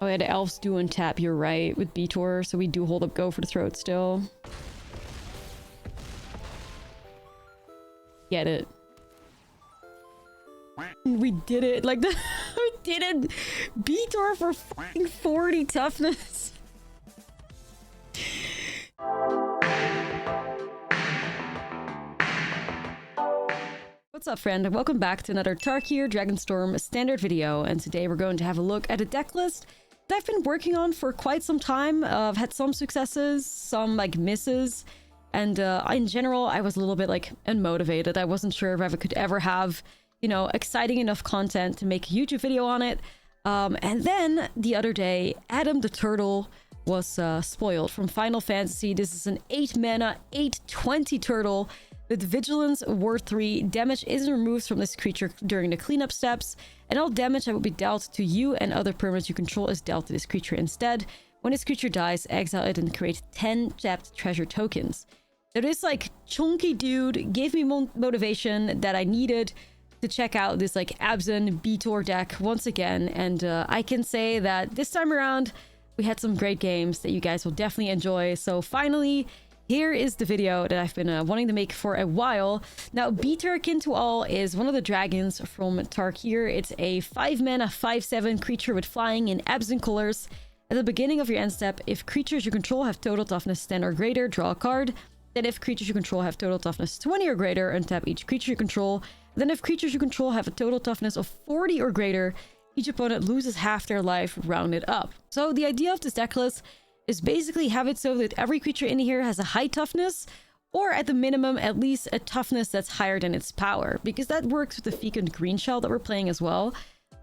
Oh yeah, the elves do untap, you're right, with Beator, so we do hold up Go for the Throat still. Get it. We did it, like, we did it! Beator for fucking 40 toughness! What's up, friend? Welcome back to another Tarkir Dragonstorm standard video, and today we're going to have a look at a deck list that I've been working on for quite some time. I've had some successes, some like misses, and in general I was a little bit like unmotivated. I wasn't sure if I could ever have, you know, exciting enough content to make a YouTube video on it. And then the other day, Adam the Turtle was spoiled from Final Fantasy. This is an 8 mana, 8/20 turtle with Vigilance, Ward 3. Damage isn't removed from this creature during the cleanup steps, and all damage that will be dealt to you and other permanents you control is dealt to this creature instead. When this creature dies, exile it and create 10 tapped treasure tokens. So this like chunky dude gave me motivation that I needed to check out this like Abzan Beator deck once again, and I can say that this time around we had some great games that you guys will definitely enjoy. So finally, here is the video that I've been wanting to make for a while. Now, Beator Akin to All is one of the dragons from Tarkir. It's a 5 mana, 5/7 creature with flying in Abzan colors. At the beginning of your end step, if creatures you control have total toughness 10 or greater, draw a card. Then if creatures you control have total toughness 20 or greater, untap each creature you control. Then if creatures you control have a total toughness of 40 or greater, each opponent loses half their life, rounded up. So the idea of this deck list is basically have it so that every creature in here has a high toughness, or at the minimum, at least a toughness that's higher than its power, because that works with the Fecund Green Shell that we're playing as well.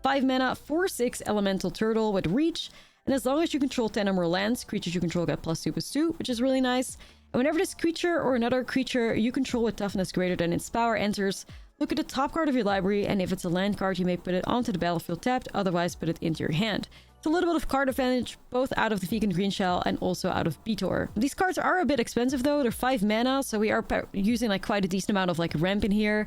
5 mana, 4/6 elemental turtle with reach, and as long as you control 10 or more lands, creatures you control get +2/+2, which is really nice. And whenever this creature or another creature you control with toughness greater than its power enters, look at the top card of your library, and if it's a land card, you may put it onto the battlefield tapped, otherwise put it into your hand. It's a little bit of card advantage, both out of the Fecund Green Shell and also out of Beator. These cards are a bit expensive though, they're 5 mana, so we are using like quite a decent amount of like ramp in here.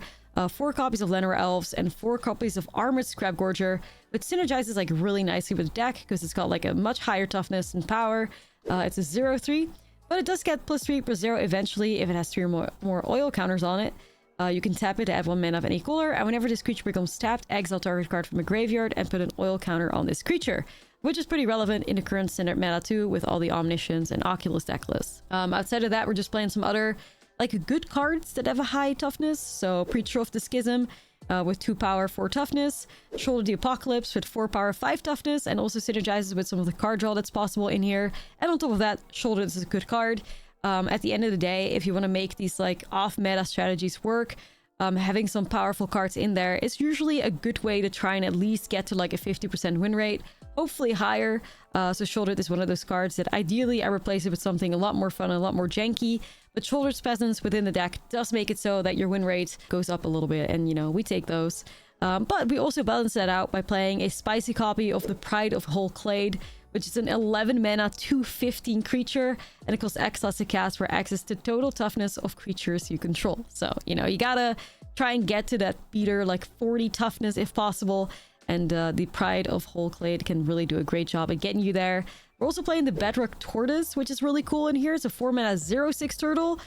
4 copies of Llanowar Elves and 4 copies of Armored Scrapgorger, which synergizes like really nicely with the deck because it's got like a much higher toughness and power. It's a 0/3, but it does get +3/+0 eventually if it has 3 or more oil counters on it. You can tap it to add 1 mana of any color, and whenever this creature becomes tapped, exile target card from a graveyard and put an oil counter on this creature, which is pretty relevant in the current standard meta too, with all the Omniscience and Oculus deck lists. Outside of that, we're just playing some other like good cards that have a high toughness. So Preacher of the Schism with 2 power, 4 toughness, Shoulder the Apocalypse with 4 power, 5 toughness, and also synergizes with some of the card draw that's possible in here. And on top of that, Shoulder is a good card. At the end of the day, if you want to make these like off-meta strategies work, having some powerful cards in there is usually a good way to try and at least get to like a 50% win rate, hopefully higher. So Shouldered is one of those cards that ideally I replace it with something a lot more fun and a lot more janky, but Shouldered's presence within the deck does make it so that your win rate goes up a little bit, and you know, we take those. But we also balance that out by playing a spicy copy of the Pride of Hulklade, which is an 11 mana, 2/15 creature, and it costs X less to cast for access to total toughness of creatures you control. So, you know, you gotta try and get to that beater, like 40 toughness if possible, and the Pride of Hulklade can really do a great job at getting you there. We're also playing the Bedrock Tortoise, which is really cool in here. It's a 4 mana, 0/6 turtle.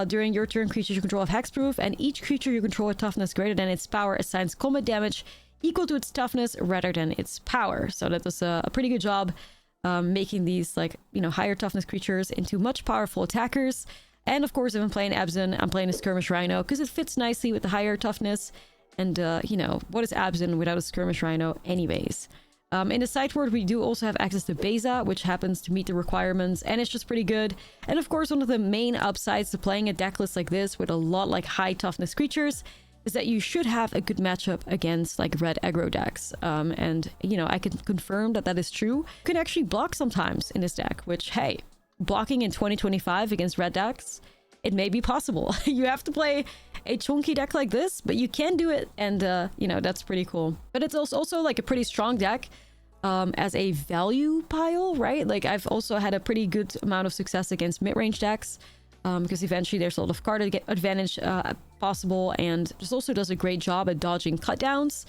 During your turn, creatures you control have hexproof, and each creature you control with toughness greater than its power assigns combat damage equal to its toughness rather than its power. So that was a pretty good job making these like, you know, higher toughness creatures into much powerful attackers. And of course, if I'm playing Abzan, I'm playing a Skirmish Rhino because it fits nicely with the higher toughness. And you know, what is Abzan without a Skirmish Rhino anyways? In the sideboard, we do also have access to Beza, which happens to meet the requirements, and it's just pretty good. And of course, one of the main upsides to playing a deck list like this with a lot like high toughness creatures is that you should have a good matchup against like red aggro decks. And you know, I can confirm that that is true. You can actually block sometimes in this deck, which, hey, blocking in 2025 against red decks, it may be possible. You have to play a chunky deck like this, but you can do it, and you know, that's pretty cool. But it's also like a pretty strong deck as a value pile, right? Like I've also had a pretty good amount of success against mid-range decks, because eventually there's a lot of card advantage possible, and just also does a great job at dodging cutdowns.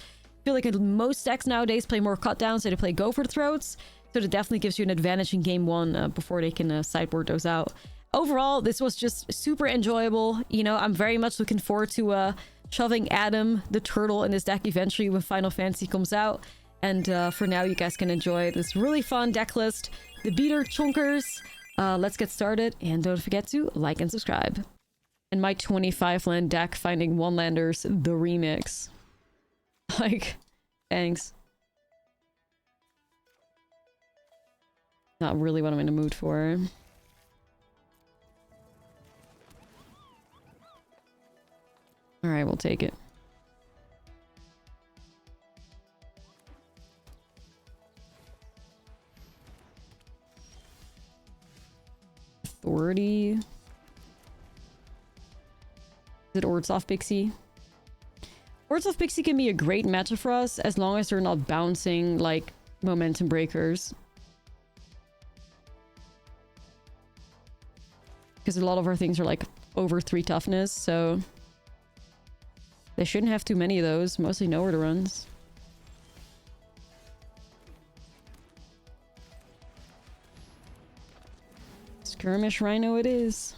feel like most decks nowadays play more cut downs, so they play go for the throats. So it definitely gives you an advantage in game one before they can sideboard those out. Overall, this was just super enjoyable. You know, I'm very much looking forward to shoving Adam the turtle in this deck eventually when Final Fantasy comes out. And for now, you guys can enjoy this really fun deck list. The Beater Chunkers. Let's get started, and don't forget to like and subscribe. And my 25 land deck finding one landers, the remix. Like, thanks. Not really what I'm in the mood for. Alright, we'll take it. Authority. Is it Ortsoff Pixie? Ortsoff Pixie can be a great matchup for us as long as they're not bouncing like momentum breakers. Because a lot of our things are like over 3 toughness, so they shouldn't have too many of those. Mostly know where to runs. Skirmish Rhino it is.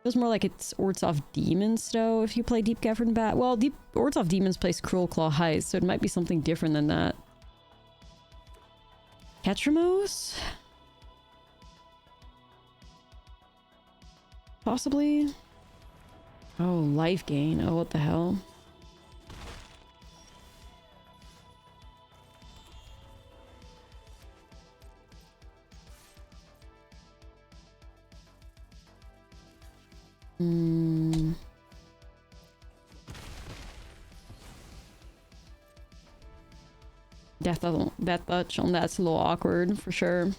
Feels more like it's Ortsoff Demons though, if you play Deep Cavern Bat. Well, Ortsoff Demons plays Cruel Claw Heist, so it might be something different than that. Ketramose? Possibly? Oh, life gain. Oh, what the hell? Death touch on that's a little awkward for sure.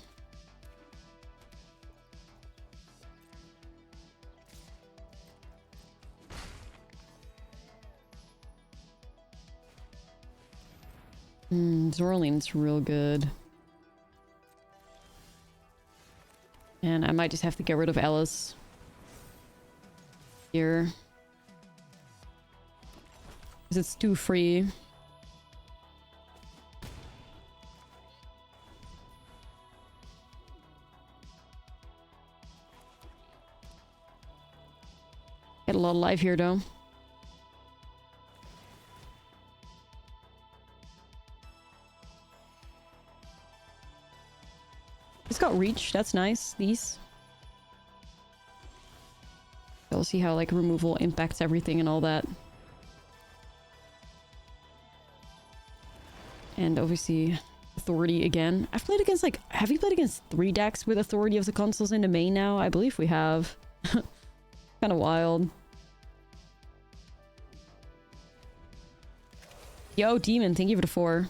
Zorline's real good. And I might just have to get rid of Alice here. Because it's too free. Get a lot of life here though. It's got reach, that's nice. These. You'll see how like removal impacts everything and all that. And obviously Authority again. I've played against like, have you played against 3 decks with Authority of the Consuls in the main now? I believe we have. Kind of wild. Yo, Demon, thank you for the 4.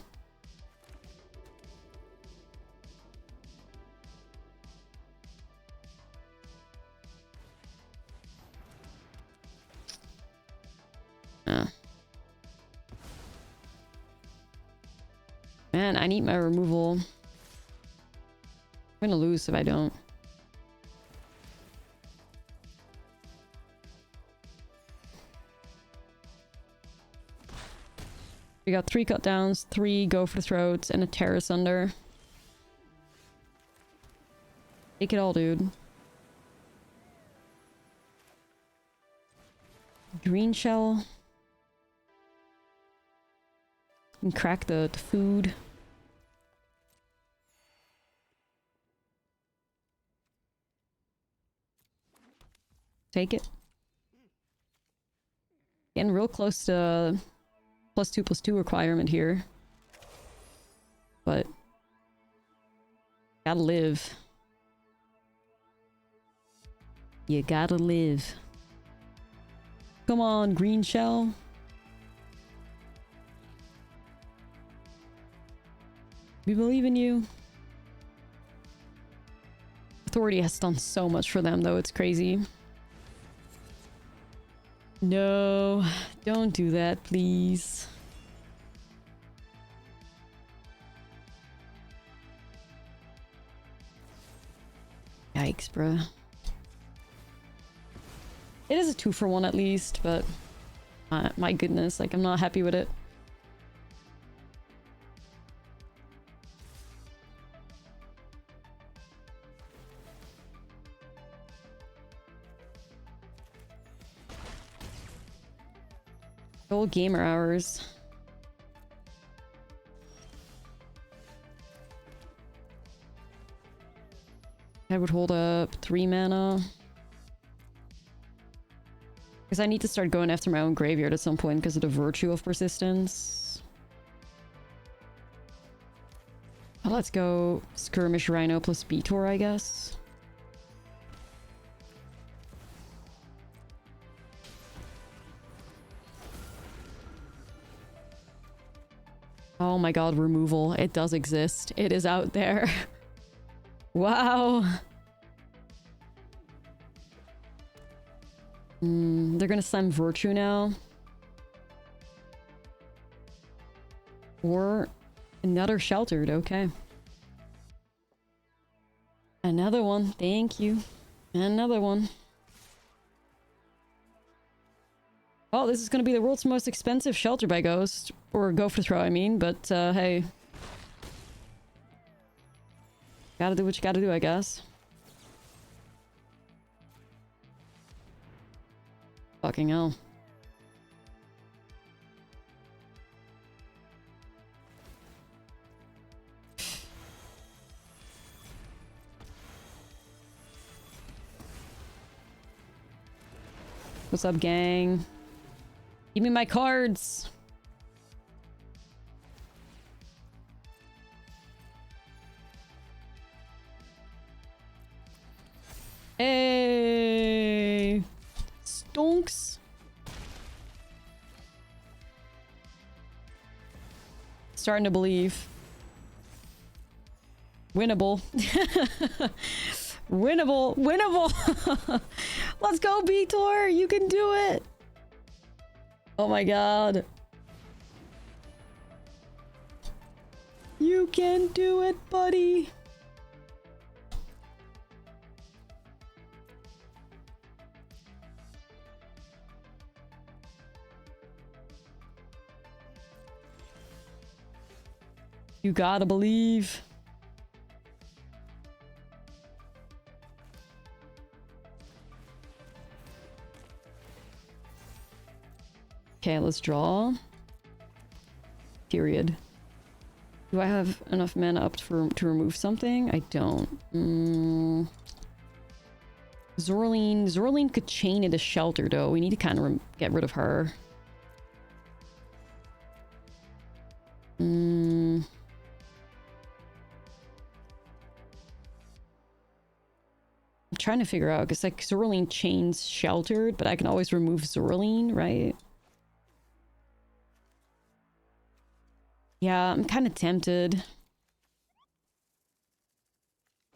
Man, I need my removal. I'm gonna lose if I don't. We got 3 cut downs, 3 go for throats, and a Terrace under. Take it all, dude. Green shell. And crack the food. Take it. Getting real close to +2/+2 requirement here. But gotta live. You gotta live. Come on, green shell. We believe in you. Authority has done so much for them though, it's crazy. No, don't do that, please. Yikes, bruh. It is a 2-for-1 at least, but My goodness, like, I'm not happy with it. Old gamer hours. I would hold up 3 mana. Because I need to start going after my own graveyard at some point because of the virtue of persistence. Well, let's go Skirmish Rhino plus Beator, I guess. Oh my god, removal. It does exist. It is out there. Wow. They're gonna slam Virtue now. Or another Sheltered, okay. Another one, thank you. Another one. Oh, this is gonna be the world's most expensive Shelter by Ghost. Or Go for Throw, I mean, but hey. Gotta do what you gotta do, I guess. Fucking hell. What's up, gang? Give me my cards! Hey! Stonks! Starting to believe. Winnable. Winnable! Winnable! Let's go, Beator! You can do it! Oh my god. You can do it, buddy! You gotta believe. Okay, let's draw. Period. Do I have enough mana up to remove something? I don't. Zorleen could chain into Shelter, though. We need to kind of get rid of her. I'm trying to figure out, because like Zorleen chains Sheltered, but I can always remove Zorleen, right? Yeah, I'm kind of tempted.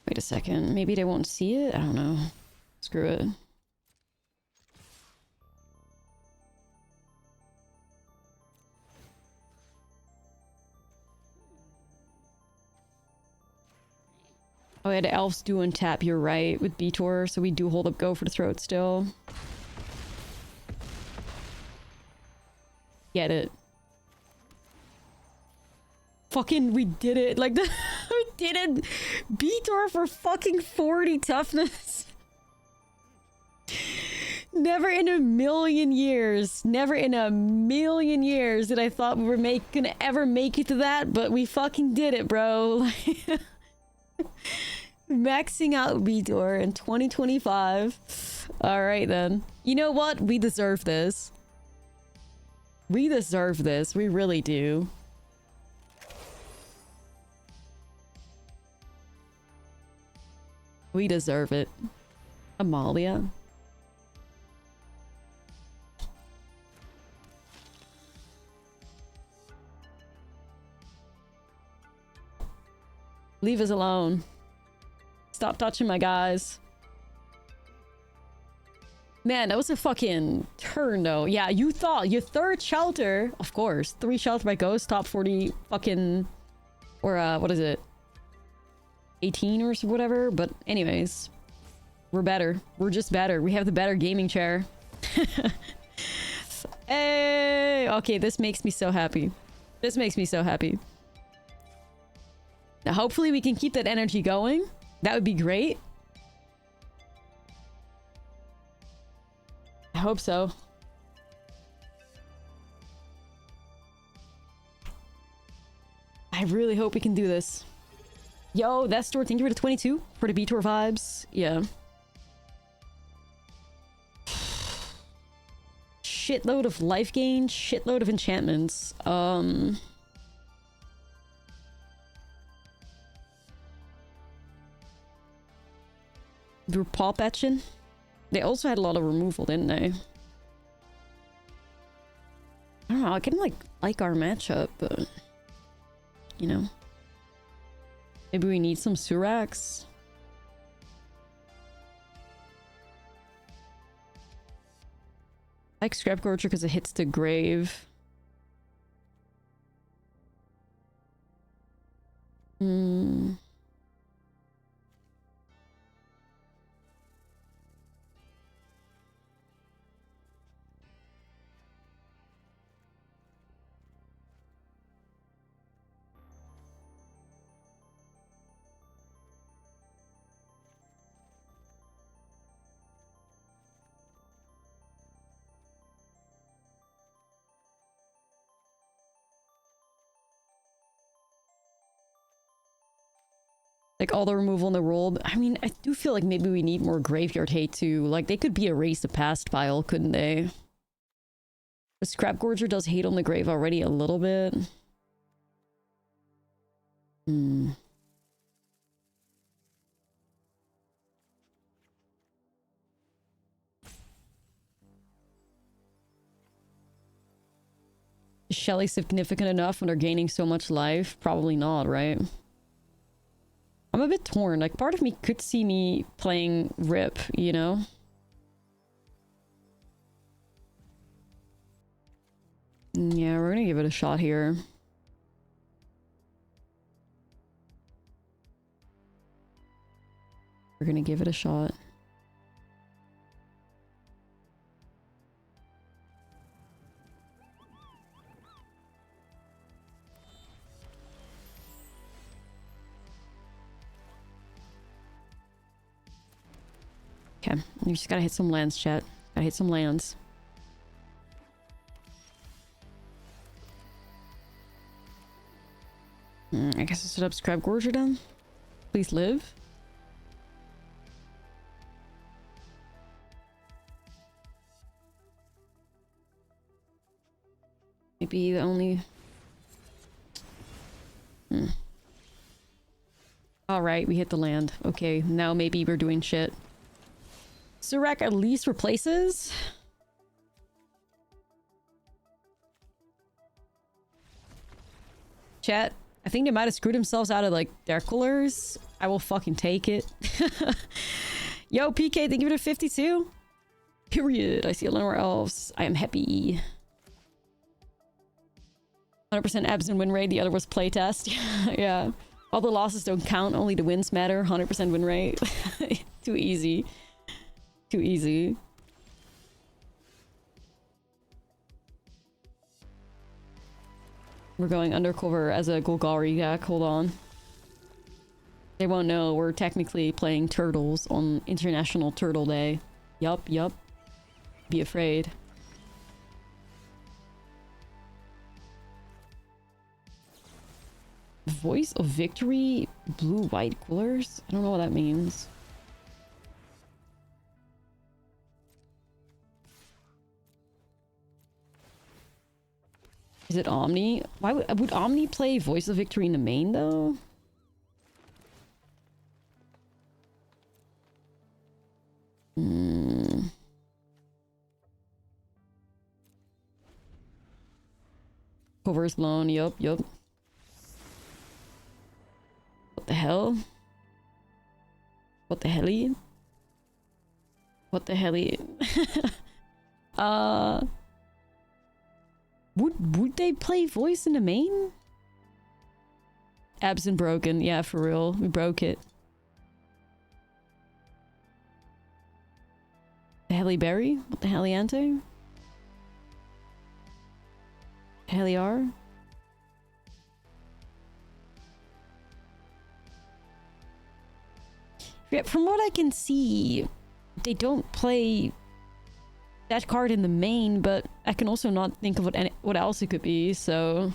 Wait a second. Maybe they won't see it? I don't know. Screw it. Oh yeah, the elves do untap, you're right, with Beator, so we do hold up Go for the Throat still. Get it. Fucking, we did it. Like, we did it. Beator for fucking 40 toughness. Never in a million years. Never in a million years did I thought we were gonna ever make it to that, but we fucking did it, bro. Maxing out Beator in 2025. Alright then. You know what? We deserve this. We deserve this. We really do. We deserve it. Amalia. Leave us alone. Stop touching my guys. Man, that was a fucking turn though. Yeah, you thought your third Shelter, of course. 3 Shelter by Ghost, top 40 fucking... Or what is it? 18 or whatever, but anyways, we're better. We're just better. We have the better gaming chair. Hey! Okay, this makes me so happy. This makes me so happy. Now, hopefully we can keep that energy going. That would be great. I hope so. I really hope we can do this. Yo, that store, thank you for the 22 for the B-Tour vibes. Yeah. Shitload of life gain, shitload of enchantments. They were paw patching. They also had a lot of removal, didn't they? I don't know, I kind of like our matchup, but you know. Maybe we need some Surax. I like Scrap Gorger because it hits the grave. Like all the removal in the roll. I mean, I do feel like maybe we need more graveyard hate too. Like they could be erased the past pile, couldn't they? The Scrap Gorger does hate on the grave already a little bit. Is Shelly significant enough when they're gaining so much life? Probably not, right? I'm a bit torn. Like, part of me could see me playing Rip, you know? Yeah, we're gonna give it a shot here. We're gonna give it a shot. Okay, you just gotta hit some lands, chat. Gotta hit some lands. I guess I'll set up Scrap Gorger then. Please live. Maybe the only... Alright, we hit the land. Okay, now maybe we're doing shit. Surak at least replaces? Chat, I think they might have screwed themselves out of, like, their colors. I will fucking take it. Yo, PK, thank you for the 52. Period. I see a lot more elves. I am happy. 100% Abzan win rate. The other was playtest. Yeah. All the losses don't count. Only the wins matter. 100% win rate. Too easy. Too easy. We're going undercover as a Golgari deck. Hold on. They won't know we're technically playing Turtles on International Turtle Day. Yup, yup. Be afraid. Voice of Victory, blue-white colors? I don't know what that means. Is it Omni? Why would Omni play Voice of Victory in the main though? Cover's blown. Yup, yup. What the hell? What the helly? What the helly? Would they play voice in the main? Absent broken. Yeah, for real. We broke it. The Helly Berry? What the Helliante? Heliar? Yeah, from what I can see, they don't play that card in the main, but I can also not think of what else it could be, so...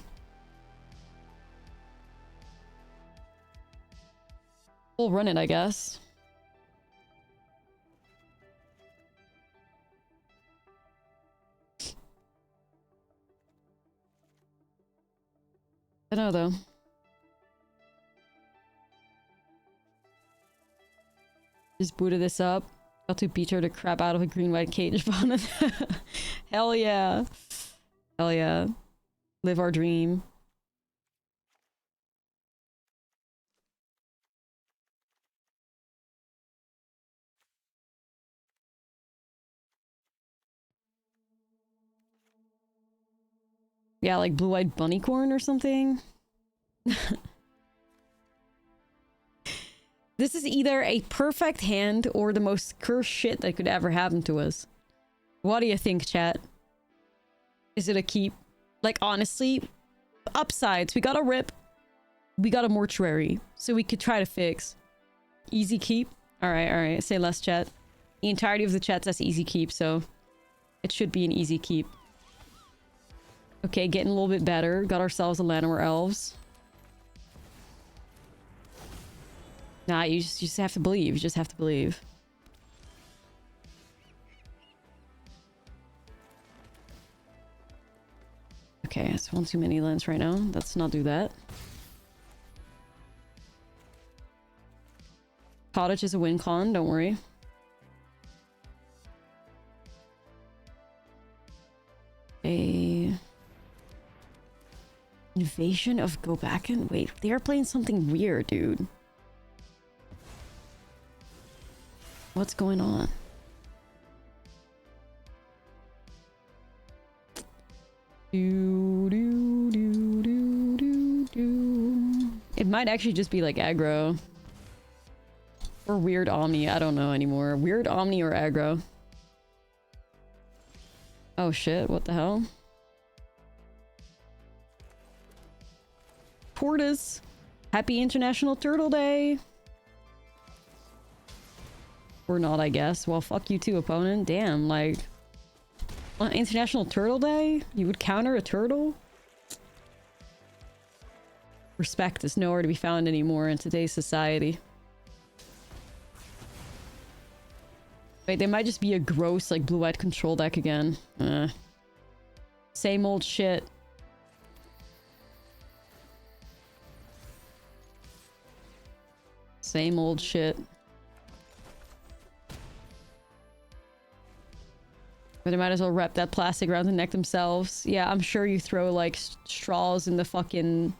we'll run it, I guess. I don't know, though. Just booted this up. Got to beat her the crap out of a green-white cage opponent. Hell yeah. Hell yeah. Live our dream. Yeah, like blue-eyed bunny corn or something. This is either a perfect hand or the most cursed shit that could ever happen to us. What do you think, chat? Is it a keep? Like, honestly, upsides. We got a rip. We got a mortuary. So we could try to fix. Easy keep? Alright. Say less, chat. The entirety of the chat says easy keep, so... it should be an easy keep. Okay, getting a little bit better. Got ourselves a Llanowar Elves. Nah, you just have to believe. You just have to believe. Okay, it's one too many lands right now. Let's not do that. Cottage is a win con, don't worry. A... invasion of Go Back and... wait, they are playing something weird, dude. What's going on? It might actually just be like aggro. Or weird Omni, I don't know anymore. Weird Omni or aggro. Oh shit, what the hell? Tortoise! Happy International Turtle Day! Or not, I guess. Well, fuck you too, opponent. Damn, like... on International Turtle Day? You would counter a turtle? Respect is nowhere to be found anymore in today's society. Wait, they might just be a gross, like, blue-eyed control deck again. Same old shit. Same old shit. But they might as well wrap that plastic around the neck themselves. Yeah, I'm sure you throw, like, straws in the fucking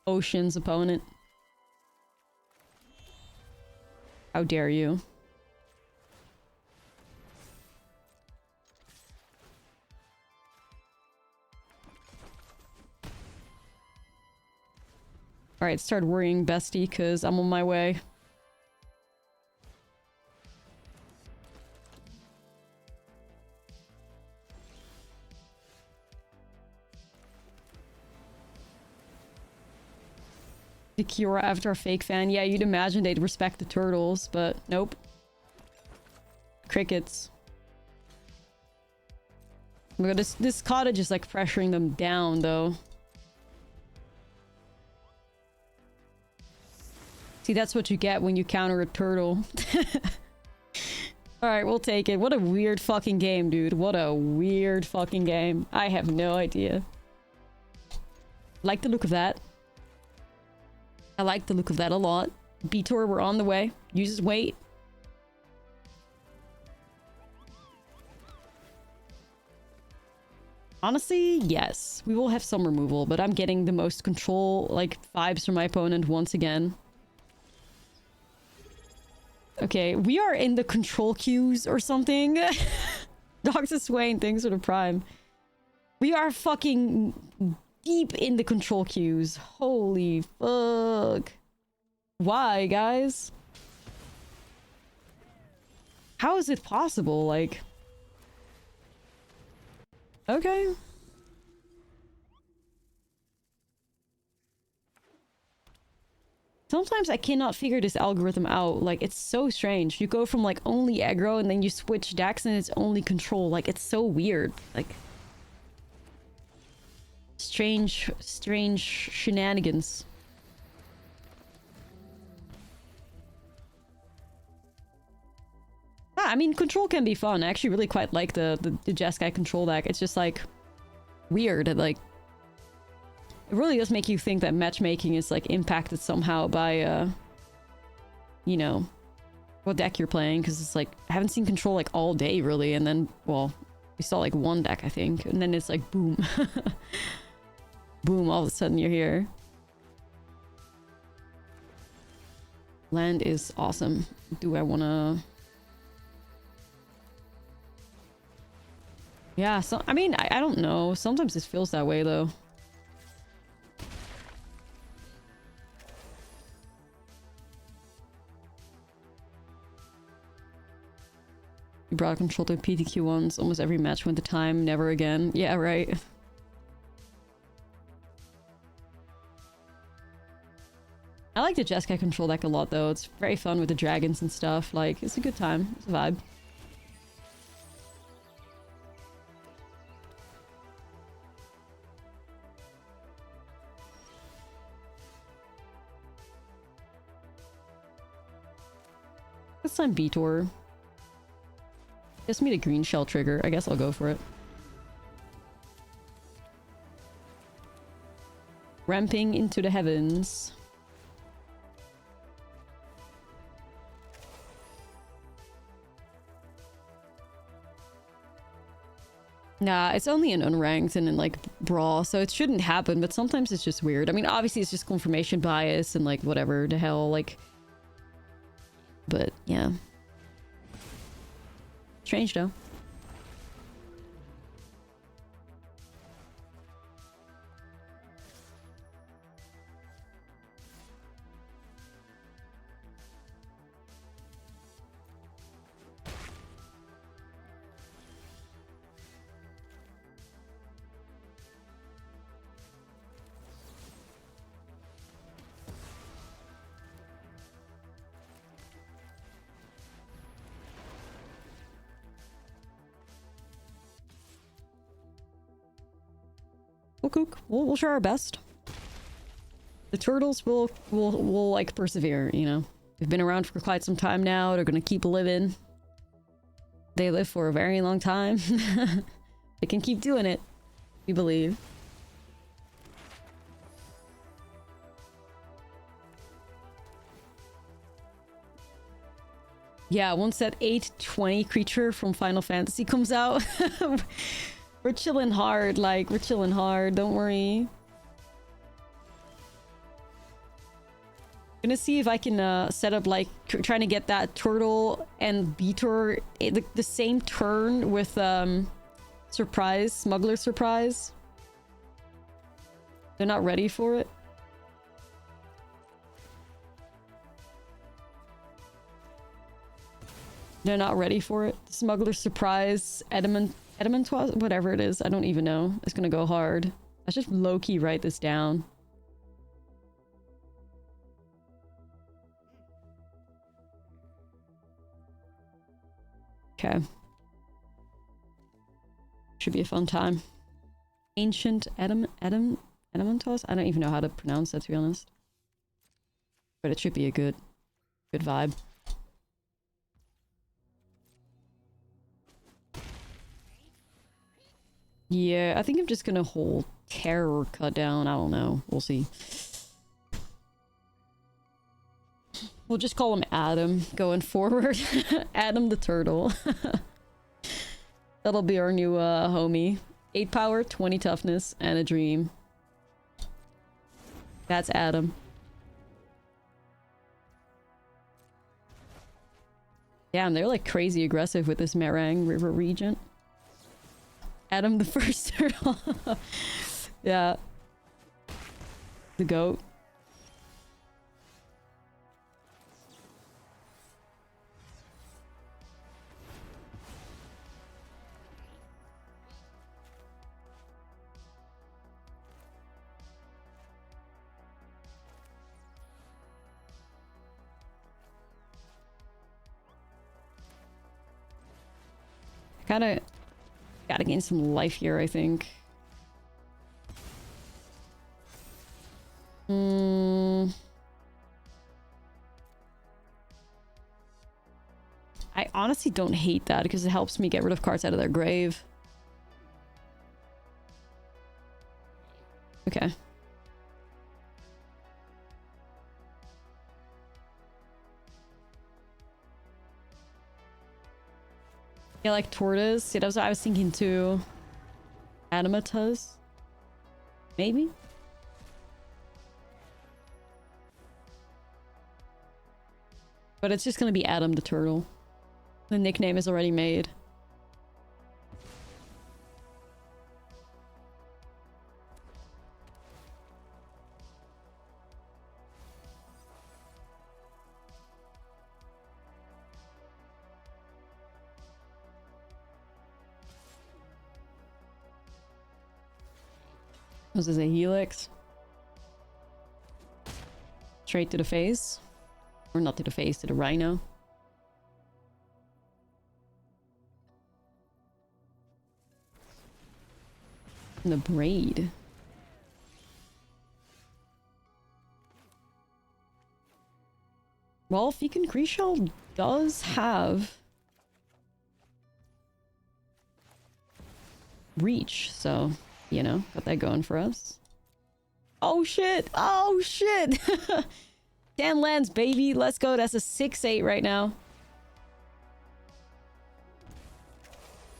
oceans, opponent. How dare you? Alright, start worrying, bestie, because I'm on my way. The Kiora after a fake fan. Yeah, you'd imagine they'd respect the turtles, but nope. Crickets. Oh my god, this cottage is like pressuring them down, though. See, that's what you get when you counter a turtle. Alright, we'll take it. What a weird fucking game, dude. What a weird fucking game. I have no idea. Like the look of that. I like the look of that a lot. B-Tor, we're on the way. Uses weight. Honestly, yes. We will have some removal, but I'm getting the most control, like, vibes from my opponent once again. Okay, we are in the control queues or something. Dr. Swain, thanks for the prime. We are fucking deep in the control queues. Holy fuck. Why, guys? How is it possible? Like... okay. Sometimes I cannot figure this algorithm out. Like, it's so strange. You go from, like, only aggro and then you switch decks and it's only control. Like, it's so weird. Like, strange shenanigans. I mean, control can be fun. I actually really quite like the Jeskai control deck. It's just, like, weird. Like, it really does make you think that matchmaking is, like, impacted somehow by, you know, what deck you're playing. Because it's, like, I haven't seen control, like, all day, really. And then, well, we saw, like, one deck, I think. And then it's, like, boom. Boom, all of a sudden you're here. Land is awesome. Do I want to... Yeah, so, I mean, I don't know. Sometimes it feels that way, though. You brought control to PTQ once. Almost every match went to time. Never again. Yeah, right. I like the Jeskai control deck a lot, though. It's very fun with the dragons and stuff. Like, it's a good time. It's a vibe. This time Beator. Gives me the green shell trigger. I guess I'll go for it. Ramping into the heavens. Nah, it's only in unranked and in, like, brawl, so it shouldn't happen, but sometimes it's just weird. I mean, obviously it's just confirmation bias and, like, whatever the hell, like... But, yeah. Strange, though. We'll try our best. The turtles will like persevere, you know. They've been around for quite some time now. They're gonna keep living. They live for a very long time. They can keep doing it, we believe. Yeah, once that 820 creature from Final Fantasy comes out, we're chilling hard, like, we're chilling hard, don't worry. Gonna see if I can set up, like, trying to get that turtle and beater the same turn with surprise, smuggler surprise. They're not ready for it. They're not ready for it. Smuggler surprise, Adamant, whatever it is, I don't even know. It's gonna go hard. I should low-key write this down. Okay. Should be a fun time. Ancient Adamantos? I don't even know how to pronounce that, to be honest. But it should be a good vibe. Yeah, I think I'm just gonna hold terror cut down. I don't know. We'll see. We'll just call him Adam going forward. Adam the turtle. That'll be our new homie. 8 power, 20 toughness, and a dream. That's Adam. Damn, they're like crazy aggressive with this Merang River Regent. Adam the first turtle. Yeah. The goat. Kind of gotta gain some life here, I think. I honestly don't hate that because it helps me get rid of cards out of their grave. Okay. Yeah, like Tortoise. Yeah, that was what I was thinking too. Animatus. Maybe? But it's just gonna be Adam the Turtle. The nickname is already made. This is a Helix. Straight to the face. Or not to the face, to the Rhino. And the Braid. Well, Fekin Creeshell does have reach, so, you know, got that going for us. Oh shit! Oh shit! 10 lands, baby! Let's go, that's a 6-8 right now.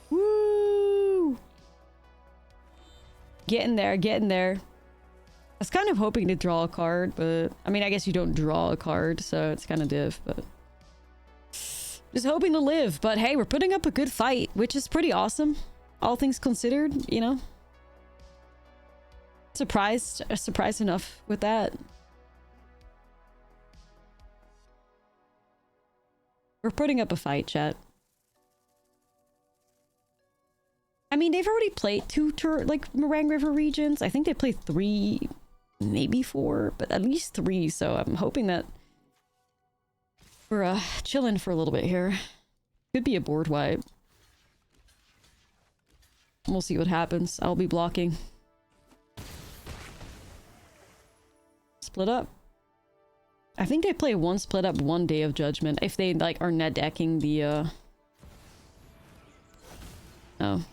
Woo! Getting there, getting there. I was kind of hoping to draw a card, but... I mean, I guess you don't draw a card, so it's kind of diff, but... Just hoping to live, but hey, we're putting up a good fight, which is pretty awesome. All things considered, you know? Surprised enough with that. We're putting up a fight, chat. I mean, they've already played 2 Meringue River regions. I think they played 3, maybe 4, but at least 3. So I'm hoping that we're chilling for a little bit here. Could be a board wipe. We'll see what happens. I'll be blocking. Split up. I think they play 1 split up, 1 Day of Judgment. If they like are net decking the Oh.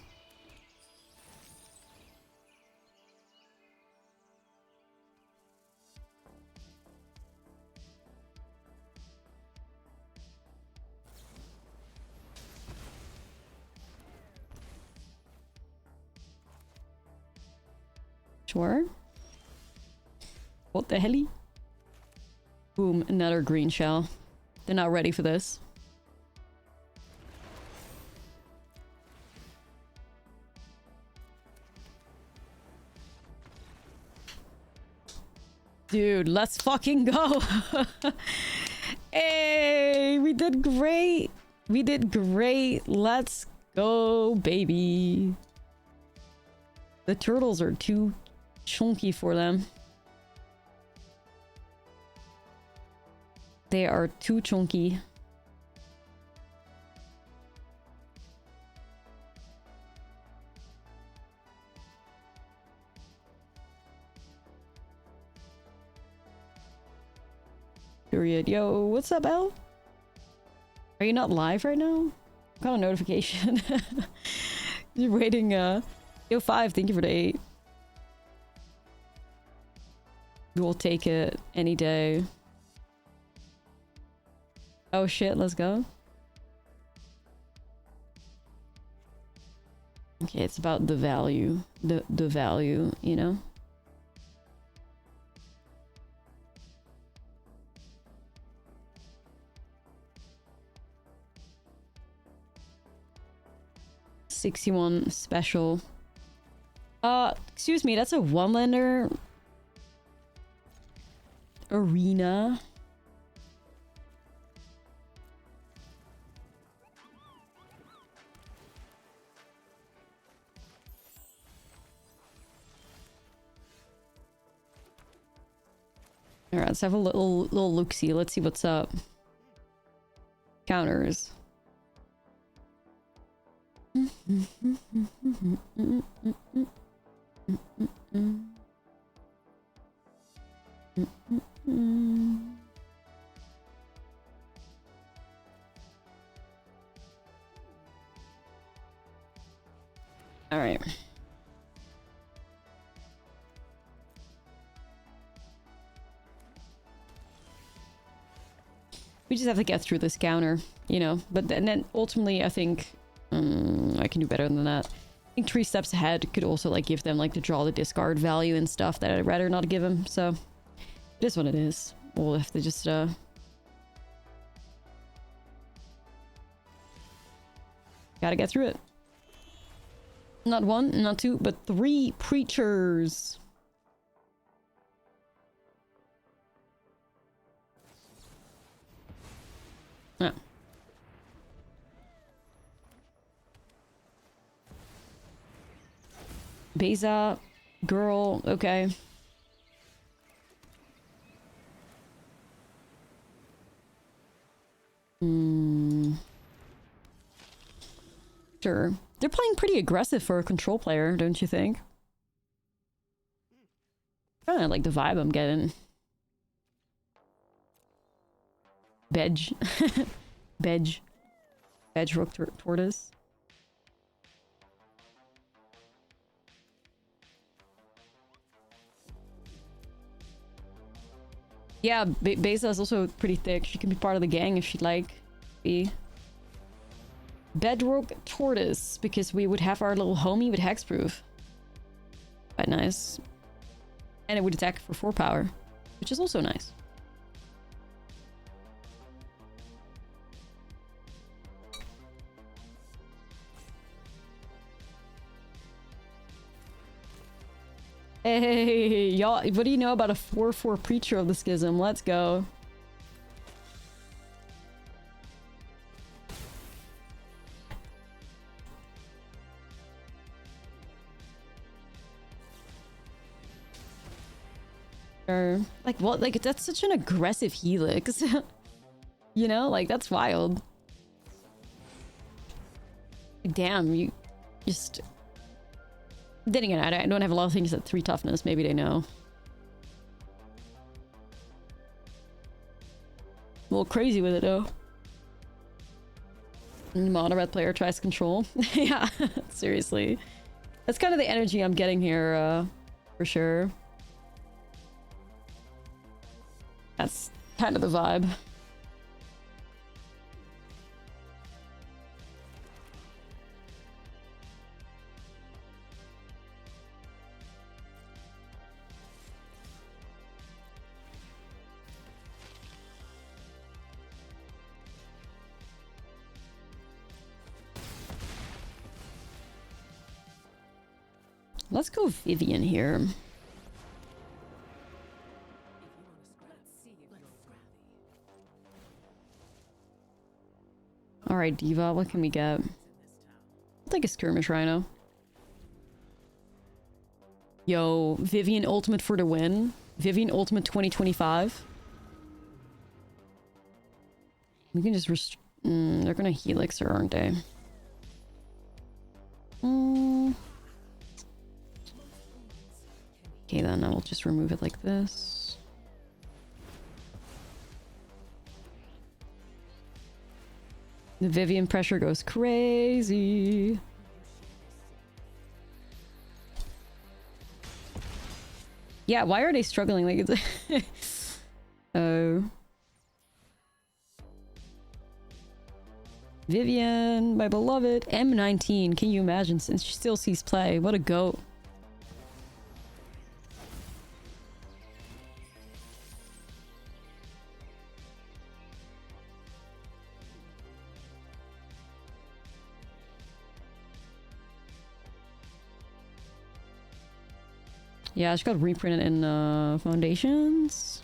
Sure. What the helly? Boom, another green shell. They're not ready for this. Dude, let's fucking go. Hey, we did great. We did great. Let's go, baby. The turtles are too chunky for them. They are too chunky. Period. Yo, what's up, Elle? Are you not live right now? Got a notification. You're waiting, Yo, 5, thank you for the 8. We'll take it any day. Oh shit, let's go. Okay, it's about the value. The value, you know? $61 special. Excuse me, that's a 1-lander arena. Alright, let's have a little look-see. Let's see what's up. Counters. All right. We just have to get through this counter, you know. But then ultimately, I think I can do better than that. I think 3 steps ahead could also like give them like the draw the discard value and stuff that I'd rather not give them. So it is what it is. We'll have to just gotta get through it. Not 1, not 2, but 3 preachers. Oh. Beza, girl, okay. Sure. They're playing pretty aggressive for a control player, don't you think? Kind of like the vibe I'm getting. Bedge. Bedge. Bedge rook tortoise. Yeah, Beza is also pretty thick. She can be part of the gang if she'd like. Be. Bedrock tortoise, because we would have our little homie with hexproof. Quite nice. And it would attack for 4 power, which is also nice. Hey, y'all, what do you know about a 4/4 preacher of the schism? Let's go. Like, what? Like, that's such an aggressive helix. You know? Like, that's wild. Damn, you just... Then again, I don't have a lot of things at 3 toughness. Maybe they know. A little crazy with it, though. Mono red player tries control. Yeah, seriously. That's kind of the energy I'm getting here, for sure. That's kind of the vibe. Let's go Vivian here. Alright, Diva, what can we get? I'll take a skirmish rhino. Yo, Vivian ultimate for the win. Vivian ultimate 2025. We can just they're gonna helix her, aren't they? Okay, then I will just remove it like this. The Vivian pressure goes crazy. Yeah, why are they struggling? Like, it's... Oh. Vivian, my beloved. M19, can you imagine? Since she still sees play. What a goat. Yeah, she got reprinted in Foundations.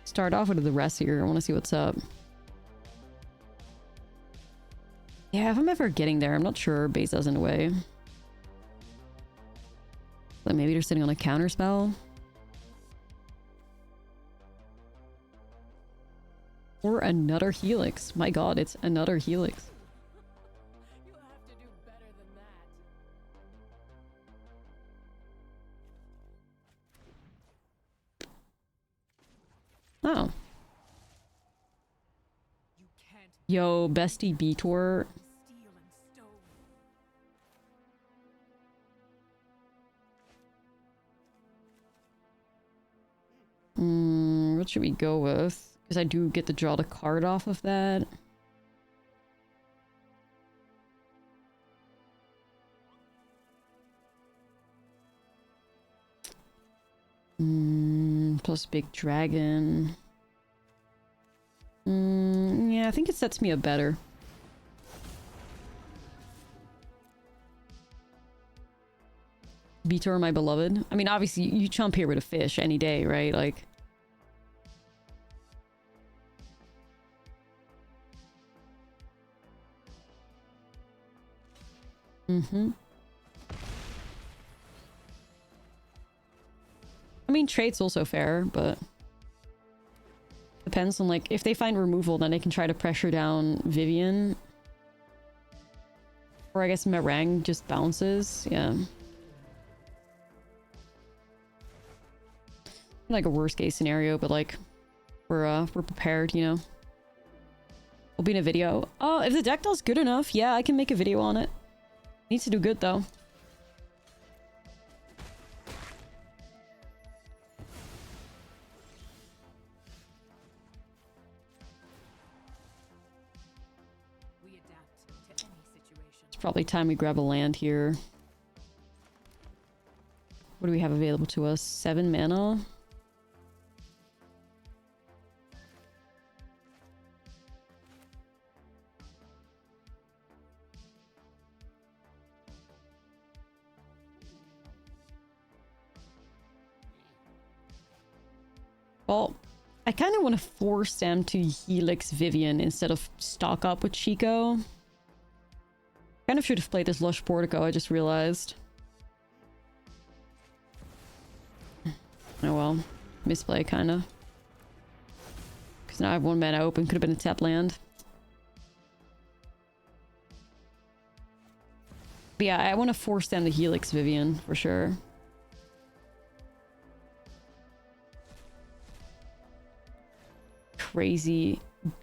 Start off with the rest here. I want to see what's up. Yeah, if I'm ever getting there, I'm not sure. Beza's in the way. But maybe they're sitting on a counter spell. Or another Helix. My god, it's another Helix. You'll have to do better than that. Oh. You can't Yo, bestie B-Tour. steal and stone. What should we go with? Because I do get to draw the card off of that. Plus big dragon. Yeah, I think it sets me up better. Beator, my beloved. I mean, obviously, you chump here with a fish any day, right? Like... I mean, trade's also fair, but... Depends on, like, if they find removal, then they can try to pressure down Vivian. Or I guess Meringue just bounces, yeah. Like a worst case scenario, but like, we're prepared, you know? We'll be in a video. Oh, if the deck does good enough, yeah, I can make a video on it. Needs to do good, though. We adapt to any situation. It's probably time we grab a land here. What do we have available to us? 7 mana? Well, I kind of want to force them to Helix Vivian instead of stock up with Chico. Kind of should have played this Lush Portico, I just realized. Oh well. Misplay, kind of. Because now I have 1 mana open. Could have been a tap land. But yeah, I want to force them to Helix Vivian, for sure.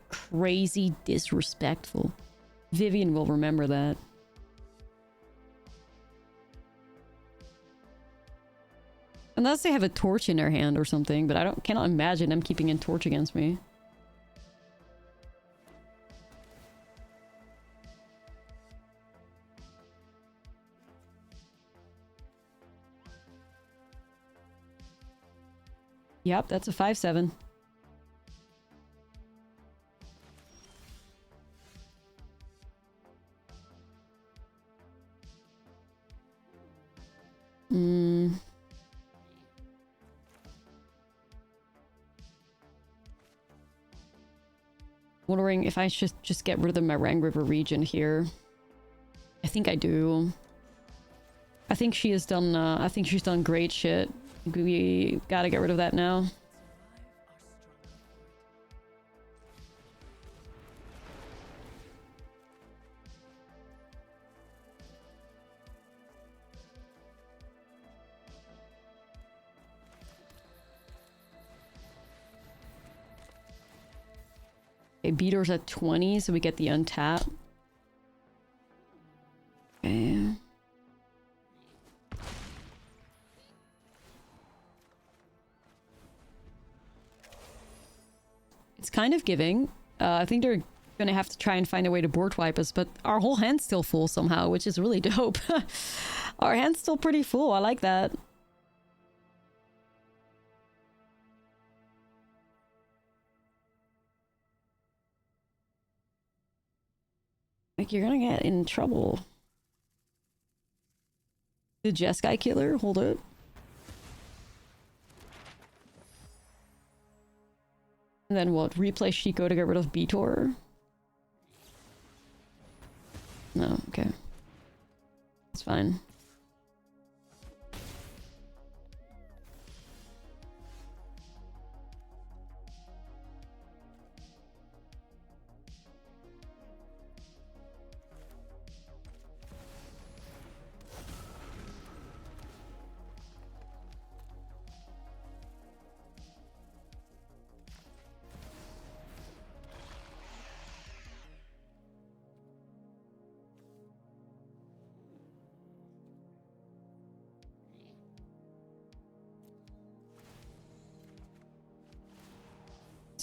Crazy disrespectful. Vivian will remember that. Unless they have a torch in their hand or something, but I cannot imagine them keeping a torch against me. Yep, that's a 5/7. Wondering if I should just get rid of the Meringue River region here. I think I do. I think she has done, I think she's done great shit. We gotta get rid of that now. Okay, Beater's at 20, so we get the untap. Okay. It's kind of giving. I think they're gonna have to try and find a way to board wipe us, but our whole hand's still full somehow, which is really dope. Our hand's still pretty full. I like that. Like, you're gonna get in trouble. The Jeskai killer? Hold it. And then what? Replay Shiko to get rid of Beator? No, okay. It's fine.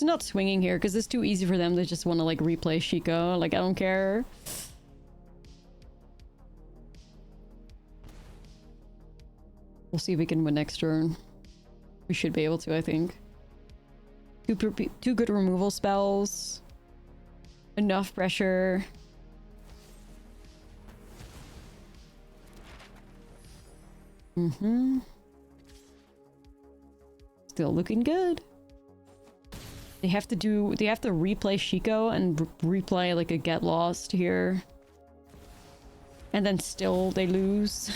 It's not swinging here because it's too easy for them to just want to like replay Shiko. Like, I don't care. We'll see if we can win next turn. We should be able to, I think. Two good removal spells. Enough pressure. Still looking good. They have to replay Shiko and replay like a Get Lost here. And then still they lose.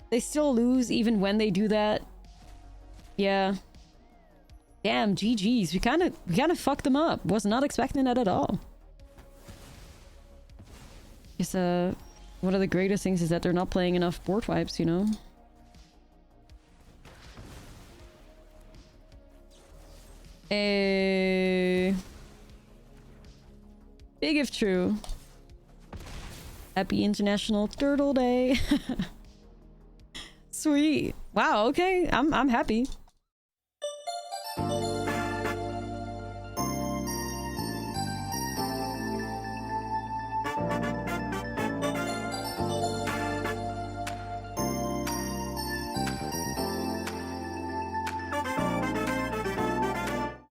They still lose even when they do that. Yeah. Damn, GG's. We kind of fucked them up. Was not expecting that at all. Guess one of the greatest things is that they're not playing enough board wipes, you know? Big if true. Happy International Turtle Day. Sweet. Wow, okay. I'm happy.